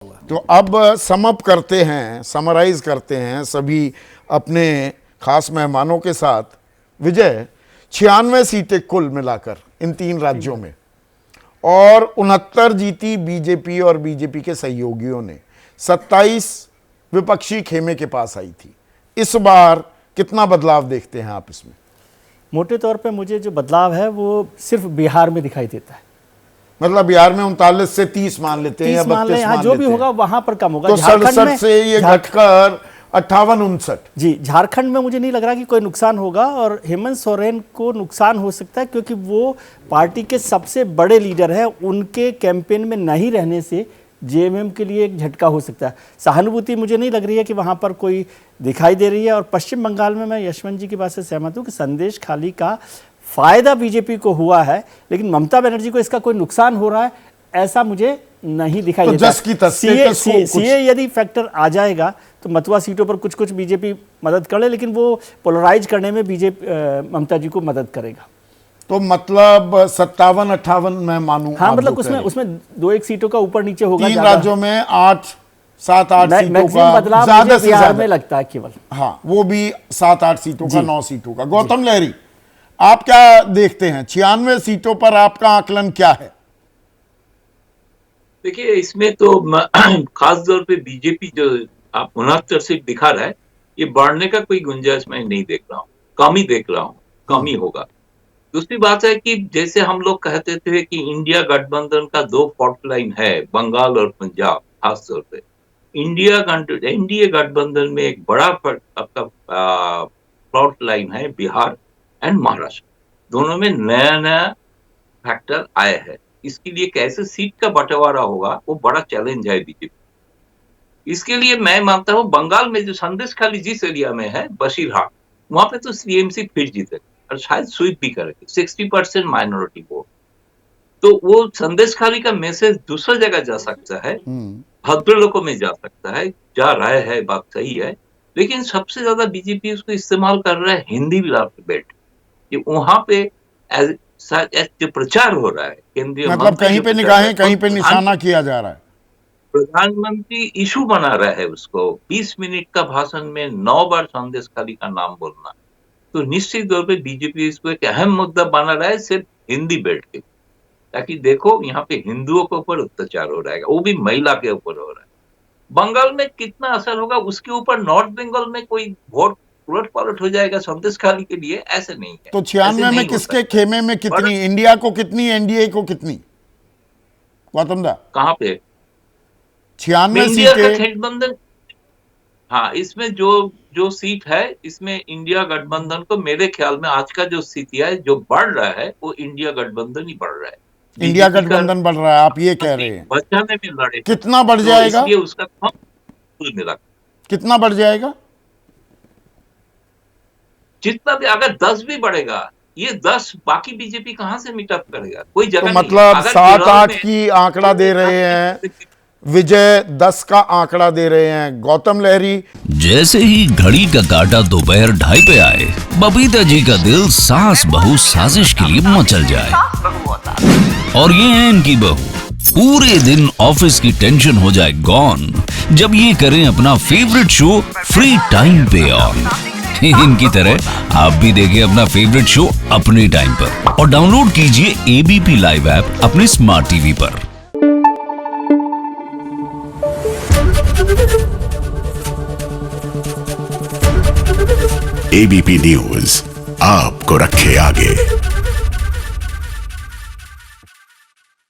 तो अब समअप करते हैं, समराइज करते हैं सभी अपने खास मेहमानों के साथ। विजय, 96 सीटें कुल मिलाकर इन 3 राज्यों में, और 69 जीती बीजेपी और बीजेपी के सहयोगियों ने, 27 विपक्षी खेमे के पास आई थी। इस बार कितना बदलाव देखते हैं आप इसमें? मोटे तौर पे मुझे जो बदलाव है वो सिर्फ बिहार में दिखाई देता है। मतलब बिहार में 39 से 30 मान लेते हैं या 32 मान लेते हैं, जो भी होगा वहां पर कम होगा। तो 67 से ये घटकर 58-59। जी, झारखंड में मुझे नहीं लग रहा कि कोई नुकसान होगा, और हेमंत सोरेन को नुकसान हो सकता है क्योंकि वो पार्टी के सबसे बड़े लीडर हैं। उनके कैंपेन में नहीं रहने से जेएमएम के लिए एक झटका हो सकता है। सहानुभूति मुझे नहीं लग रही है कि वहाँ पर कोई दिखाई दे रही है। और पश्चिम बंगाल में मैं यशवंत जी की बात से सहमत हूँ कि संदेश खाली का फायदा बीजेपी को हुआ है, लेकिन ममता बनर्जी को इसका कोई नुकसान हो रहा है ऐसा मुझे नहीं दिखाई तो देता। जस की तस्वीर सीए यदि फैक्टर आ जाएगा तो मतवा सीटों पर कुछ कुछ बीजेपी मदद कर ले, लेकिन वो पोलराइज करने में बीजेपी ममता जी को मदद करेगा। तो मतलब 57-58 मैं मानूं। हाँ, मतलब उसमें 2-1 सीटों का ऊपर नीचे होगा। 3 राज्यों में 7-8 सीटों का बदलाव ज्यादा से बिहार ज्यादा में लगता है केवल। हाँ, वो भी 7-8 सीटों का, 9 सीटों का। गौतम लहरी, आप क्या देखते हैं? 96 सीटों पर आपका आकलन क्या है? देखिए, इसमें तो खास तौर पे बीजेपी जो आप 69 सीट दिखा रहा है, ये बढ़ने का कोई गुंजाइश मैं नहीं देख रहा हूँ, कम ही देख रहा हूँ, कम ही होगा। दूसरी बात है कि जैसे हम लोग कहते थे कि इंडिया गठबंधन का 2 फॉल्ट लाइन है, बंगाल और पंजाब। खास तौर पे एनडीए गठबंधन में एक बड़ा आपका फॉल्ट लाइन है बिहार एंड महाराष्ट्र। दोनों में नया नया फैक्टर आए हैं। इसके लिए कैसे सीट का बंटवारा होगा वो बड़ा चैलेंज है बीजेपी। इसके लिए मैं मानता हूँ बंगाल में जो संदेश खाली जिस एरिया में है, बशीरहाट, वहां पे तो सीएमसी फिर जीतेगा और शायद स्वीप भी करेगी। 60% माइनॉरिटी वोट, तो वो संदेश खाली का मैसेज दूसरा जगह जा सकता है, भद्रलोकों में जा सकता है, जा रहा है, बात सही है। लेकिन सबसे ज्यादा बीजेपी उसको इस्तेमाल कर रहा है हिंदी बेल्ट, वहां पे जो प्रचार हो रहा है केंद्रीय, मतलब कहीं पे निगाहें, कहीं पे निशाना किया जा रहा है। प्रधानमंत्री इशू बना रहा है उसको। 20 मिनट का भाषण में 9 बार संदेश खाली का नाम बोलना, तो निश्चित तौर पे बीजेपी इसको एक अहम मुद्दा बना रहा है, सिर्फ हिंदी बेल्ट के, ताकि देखो यहाँ पे हिंदुओं के ऊपर अत्याचार हो रहा है, वो भी महिला के ऊपर हो रहा है। बंगाल में कितना असर होगा उसके ऊपर, नॉर्थ बंगाल में कोई वोट उलट पलट हो जाएगा संदेश खाली के लिए, ऐसे नहीं है। तो 96 में किसके खेमे में कितनी? इंडिया को कितनी, एनडीए को कितनी? गौतम दा, कहाँ पे 96 इंडिया का सीटें? गठबंधन? हाँ, इसमें जो सीट है, इसमें इंडिया गठबंधन को मेरे ख्याल में आज का जो स्थिति है, जो बढ़ रहा है वो इंडिया गठबंधन ही बढ़ रहा है। इंडिया गठबंधन बढ़ रहा है, आप ये कह रहे हैं? बचाने में लड़े। कितना बढ़ जाएगा? इसलिए उसका कुल मिला कितना बढ़ जाएगा? जितना भी, अगर 10 भी बढ़ेगा, ये 10 बाकी बीजेपी कहां से मीटअप करेगा? कोई जगह तो नहीं। मतलब 7-8 की आंकड़ा दे रहे हैं विजय, 10 का आंकड़ा दे रहे हैं गौतम लहरी। जैसे ही घड़ी का काटा दोपहर 2:30 पे आए, बबीता जी का दिल सास बहू साजिश के लिए मचल जाए। और ये है इनकी बहू, पूरे दिन ऑफिस की टेंशन हो जाए गॉन जब ये करें अपना फेवरेट शो फ्री टाइम पे ऑन। इनकी तरह आप भी देखें अपना फेवरेट शो अपने टाइम पर, और डाउनलोड कीजिए एबीपी लाइव ऐप अपने स्मार्ट टीवी पर। एबीपी न्यूज आपको रखे आगे।